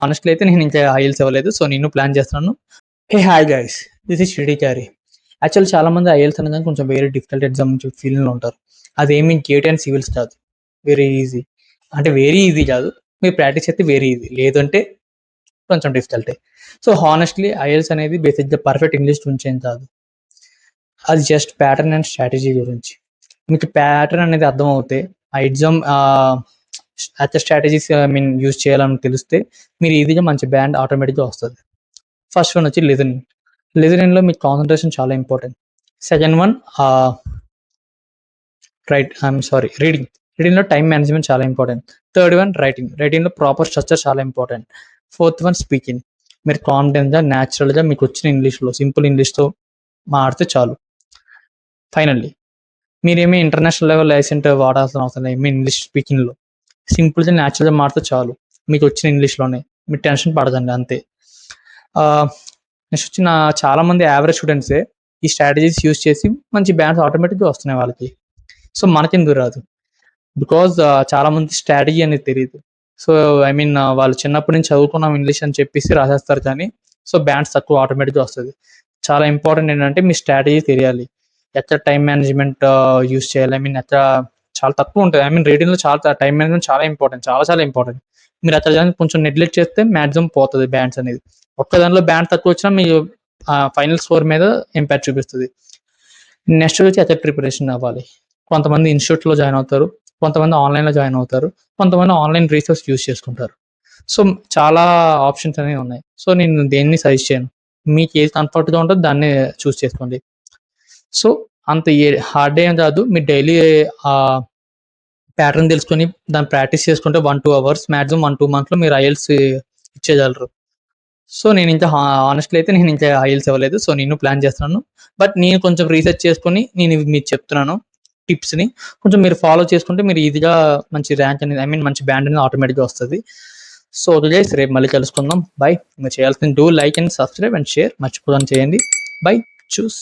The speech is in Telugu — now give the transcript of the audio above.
హానెస్ట్‌లీ అయితే నేను ఇంకా ఐఎల్స్ అవ్వలేదు. సో, నేను ప్లాన్ చేస్తున్నాను. Hey hi guys! This is Sridichari. Actually చాలామంది ఐఎల్స్ అనగానే కొంచెం వెరీ డిఫికల్ట్ ఎగ్జామ్ ఫీలింగ్‌లో ఉంటారు. అదేమి గేట్ అండ్ సివిల్స్ కాదు. Very easy. అంటే వెరీ ఈజీ కాదు. మీరు ప్రాక్టీస్ చేస్తే వెరీ ఈజీ. లేదంటే కొంచెం డిఫికల్టే. సో, హానెస్ట్‌లీ ఐఎల్స్ అనేది బేసిక్‌గా పర్ఫెక్ట్ ఇంగ్లీష్ గురించేం కాదు. అది జస్ట్ ప్యాటర్న్ అండ్ స్ట్రాటజీ గురించి. మీకు ప్యాటర్న్ అనేది అర్థమవుతే ఆ ఎగ్జామ్ స్ట్రాటజీస్ యూజ్ చేయాలని తెలిస్తే మీరు ఈజీగా మంచి బ్యాండ్ ఆటోమేటిక్‌గా వస్తది. ఫస్ట్ వన్ వచ్చి లిజనింగ్. లిజనింగ్‌లో మీకు కాన్సంట్రేషన్ చాలా ఇంపార్టెంట్. Second one reading. రీడింగ్‌లో టైమ్ మేనేజ్‌మెంట్ చాలా ఇంపార్టెంట్. Third one writing. రైటింగ్‌లో ప్రాపర్ స్ట్రక్చర్ చాలా ఇంపార్టెంట్. Fourth one speaking. మీరు కాన్ఫిడెంట్‌గా, న్యాచురల్‌గా మీకొచ్చిన ఇంగ్లీష్‌లో సింపుల్ ఇంగ్లీష్‌తో మాట్లాడితే చాలు. ఫైనల్లీ మీరేమి ఇంటర్నేషనల్ లెవెల్ లైసెంట్ వాడాల్సిన అవసరం లేదు. మీ ఇంగ్లీష్ స్పీకింగ్‌లో సింపుల్‌గా, న్యాచురల్‌గా మాట్లాడితే చాలు. మీకొచ్చిన ఇంగ్లీష్‌లోనే. మీరు టెన్షన్ పడదండి అంతే. ఆహ్, నెక్స్ట్ వచ్చి చాలామంది యావరేజ్ స్టూడెంట్సే ఈ స్ట్రాటజీస్ యూజ్ చేసి మంచి బ్యాండ్స్ ఆటోమేటిక్‌గా వస్తున్నాయి వాళ్ళకి. సో, మనకెందుకు రాదు? బికాజ్ చాలామంది స్ట్రాటజీ అనేది తెలీదు. సో, వాళ్ళు చిన్నప్పటి నుంచి చదువుకున్నాం ఇంగ్లీష్ అని చెప్పేసి రాసేస్తారు కానీ, సో, బ్యాండ్స్ తక్కువ ఆటోమేటిక్‌గా వస్తది. చాలా ఇంపార్టెంట్ ఏంటంటే మీ స్ట్రాటజీ తెలియాలి. ఎట్లా టైమ్ మేనేజ్‌మెంట్ యూజ్ చేయాలి. ఎట్లా చాలా తక్కువుంటది. రీడింగ్‌లో చాలా టైమ్ మేనేజ్‌మెంట్ చాలా ఇంపార్టెంట్. చాలా చాలా ఇంపార్టెంట్. మీరు అట్లా గాని కొంచెం నెగ్లెక్ట్ చేస్తే మాక్సిమం పోతది బ్యాండ్స్ అనేది. ఒక్క దాంట్లో బ్యాండ్ తక్కువొచ్చినా మీరు ఫైనల్ స్కోర్ మీద ఇంపాక్ట్ చూపిస్తది. నెక్స్ట్ వచ్చి అసెట్ ప్రిపరేషన్ అవ్వాలి. కొంతమంది ఇన్‌స్టిట్యూట్‌లో జాయిన్ అవుతారు. కొంతమంది ఆన్‌లైన్‌లో జాయిన్ అవుతారు. కొంతమంది ఆన్‌లైన్ రీసోర్స్ యూజ్ చేసుకుంటారు. సో, చాలా ఆప్షన్స్ అనేవి ఉన్నాయి. సో, నేను దేన్ని సజెస్ట్ చేయను. మీకు ఏది కంఫర్ట్‌గా ఉంటదో దాన్నే చూజ్ చేసుకోండి. సో, అంత హార్డ్ ఏం కాదు. మీరు డైలీ ఆహ్, ప్యాటర్న్ తెలుసుకొని దాన్ని ప్రాక్టీస్ చేసుకుంటే 1, 2 అవర్స్ మాక్సిమం 1, 2 మంత్స్‌లో మీరు ఐఎల్స్ ఇచ్చేయగలరు. సో, నేనింకా హానెస్ట్‌లీ అయితే నేనింకా ఐఎల్స్ అవ్వలేదు. సో, నేను ప్లాన్ చేస్తున్నాను. బట్ నేను కొంచెం రీసెర్చ్ చేసుకొని నేను ఇవి మీకు చెప్తున్నాను టిప్స్‌ని. కొంచెం మీరు ఫాలో చేసుకుంటే మీరు ఈజీగా మంచి ర్యాంక్ అనేది మంచి బ్యాండ్ అనేది ఆటోమేటిక్‌గా వస్తది. సో, ఓకే గైస్ రేపు మళ్ళీ కలుసుకుందాం. బై. మీరు చేయాల్సింది like and subscribe and share మర్చిపోకుండా చేయండి. బై. చూస్.